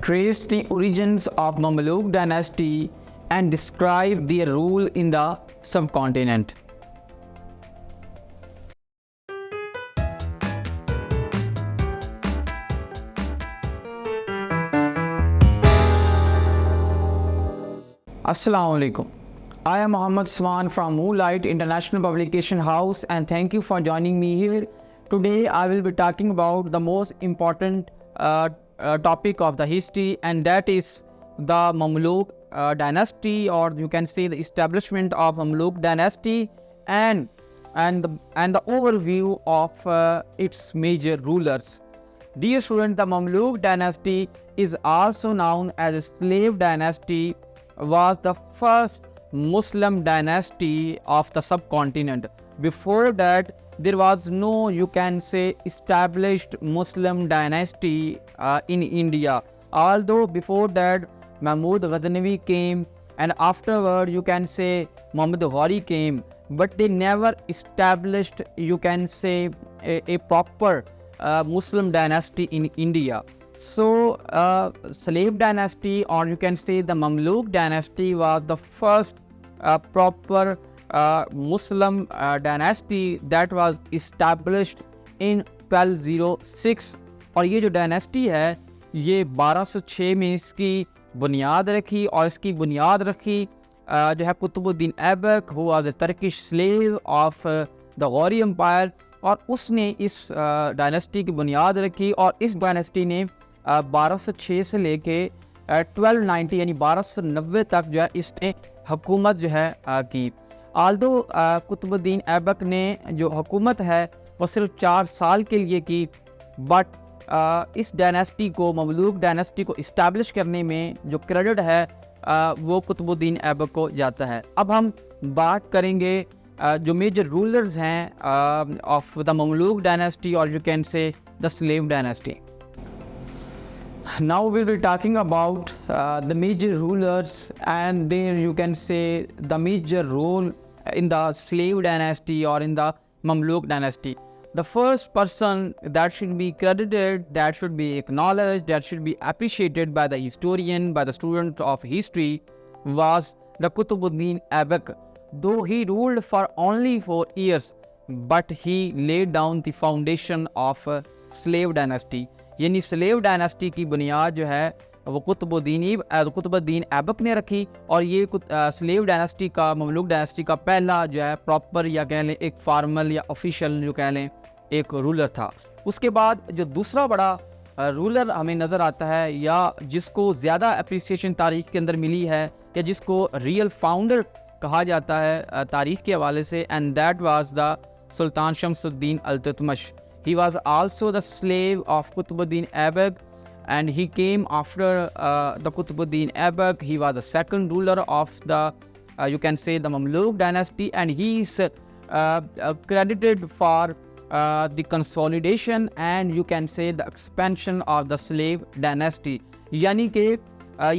trace the origins of Mamluk dynasty and describe their rule in the subcontinent. Assalamu alaikum. I am Muhammad Swan from Moonlight International Publication House and thank you for joining me here. Today I will be talking about the most important topic of the history, and that is the Mamluk dynasty, or you can say the establishment of Mamluk dynasty and the overview of its major rulers. Dear student, the Mamluk dynasty is also known as a slave dynasty, was the first Muslim dynasty of the subcontinent. Before that, there was no, you can say, established Muslim dynasty in India. Although before that Mahmud Ghaznavi came, and afterward you can say Muhammad Ghori came, but they never established, you can say, a proper Muslim dynasty in India. So slave dynasty, or you can say the Mamluk dynasty, was the first proper Muslim dynasty that was established in 1206. और ये जो dynasty है ये 1206 में इसकी बुनियाद रखी, और इसकी बुनियाद रखी जो है Qutbuddin Aibak, who was the Turkish slave of the Ghori empire, और उसने इस डायनेस्टी की बुनियाद रखी। और इस डायनेस्टी ने 1206 से लेके 1290 यानी 1290 तक जो है इसने हुकूमत जो है की। आल्दो कुतुबुद्दीन ऐबक ने जो हुकूमत है वो सिर्फ 4 साल के लिए की, बट इस डायनेस्टी को, ममलूक डायनेस्टी को इस्टेब्लिश करने में जो क्रेडिट है वो कुतुबुद्दीन ऐबक को जाता है। अब हम बात करेंगे जो मेजर रूलर्स हैं ऑफ द ममलूक डायनेस्टी, और यू कैन से the slave dynasty. Now we will be talking about the major rulers, and there you can say the major role in the slave dynasty or in the Mamluk dynasty. The first person that should be credited, that should be acknowledged, that should be appreciated by the historian, by the student of history, was the Qutbuddin Aibak. Though he ruled for only 4 years, but he laid down the foundation of slave dynasty. यानी slave dynasty की बुनियाद जो है वो कुतुबुद्दीन ऐबक ने रखी, और ये स्लेव डायनेस्टी का, ममलूक डायनेस्टी का पहला जो है प्रॉपर, या कह लें एक फॉर्मल या ऑफिशियल जो कह लें एक रूलर था। उसके बाद जो दूसरा बड़ा रूलर हमें नज़र आता है, या जिसको ज़्यादा अप्रिसिएशन तारीख़ के अंदर मिली है, या जिसको रियल फाउंडर कहा जाता है तारीख़ के हवाले से, and that was the sultan Shamsuddin Iltutmish. He was also the slave of Qutbuddin Aibak, and he came after the Qutbuddin Aibak. He was the second ruler of the, you can say, the Mamluk dynasty, and he is credited for the consolidation and you can say the expansion of the slave dynasty. यानी कि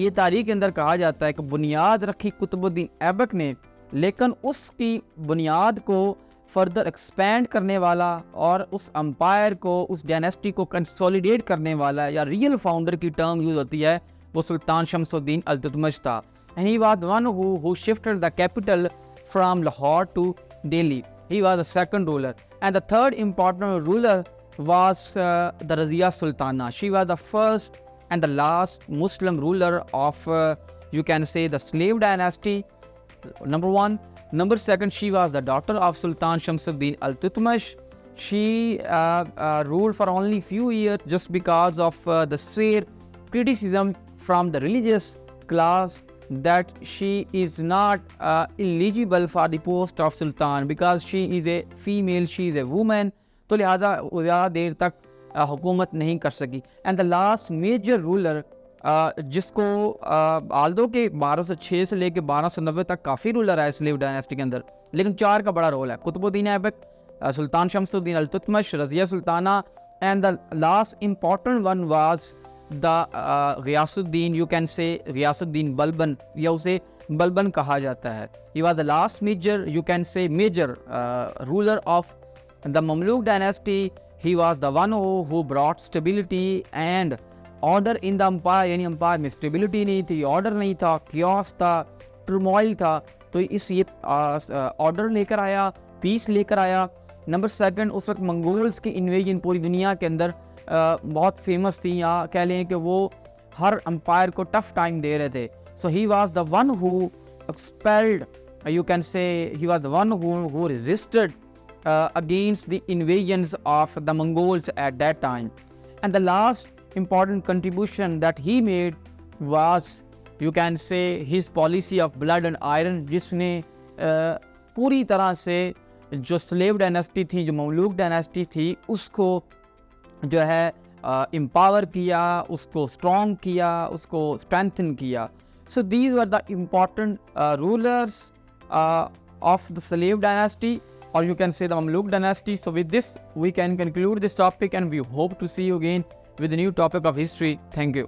ये तारीख़ के अंदर कहा जाता है कि बुनियाद रखी कुतुबुद्दीन ऐबक ने, लेकिन उसकी बुनियाद को फर्दर एक्सपेंड करने वाला और उस अम्पायर को, उस डायनेस्टी को कंसोलिडेट करने वाला, या रियल फाउंडर की टर्म यूज़ होती है, वो सुल्तान शमसुद्दीन अल्तुतमिश था। And he was one who shifted the capital from Lahore to Delhi. He was the second ruler, and the third important ruler was the Razia Sultana. She was the first and the last Muslim ruler of you can say the slave dynasty, number one. Number second, she was the daughter of Sultan Shamsuddin Al-Tutmish. She ruled for only few years just because of the severe criticism from the religious class that she is not eligible for the post of Sultan because she is a female, she is a woman. तो लिहाजा ज़्यादा देर तक हुकूमत नहीं कर सकी. And the last major ruler जिसको although के 1206 से लेके 1290 तक काफ़ी रूलर है स्लेव डायनेस्टी के अंदर, लेकिन 4 का बड़ा रोल है. Qutbuddin Aibak, sultan Shamsuddin Iltutmish, Razia Sultana, and the last important one was the Ghiyasuddin, you can say Ghiyasuddin Balban, या उसे बलबन कहा जाता है. He was the last major, you can say major ruler of the Mamluk dynasty. He was the one who brought stability and order in the empire, यानी empire में stability नहीं थी, order नहीं था, क्योस था, टर्मोइल था। तो इस ये ऑर्डर लेकर आया, पीस लेकर आया। नंबर सेकंड, उस वक्त मंगोल्स की इन्वेजन पूरी दुनिया के अंदर बहुत फेमस थी, या कह लें कि वो हर अम्पायर को टफ टाइम दे रहे थे। So he was the one who expelled, you can say he was the one who resisted against the invasions of the Mongols at that time. And the last important contribution that he made was, you can say, his policy of blood and iron, जिसने पूरी तरह से जो slave dynasty थी, जो Mamluk dynasty थी, उसको जो है एम्पावर किया, उसको स्ट्रॉन्ग किया, उसको स्ट्रेंथन किया। So these were the important rulers of the slave dynasty, or you can say the Mamluk dynasty. So with this we can conclude this topic, and we hope to see you again with a new topic of history. Thank you.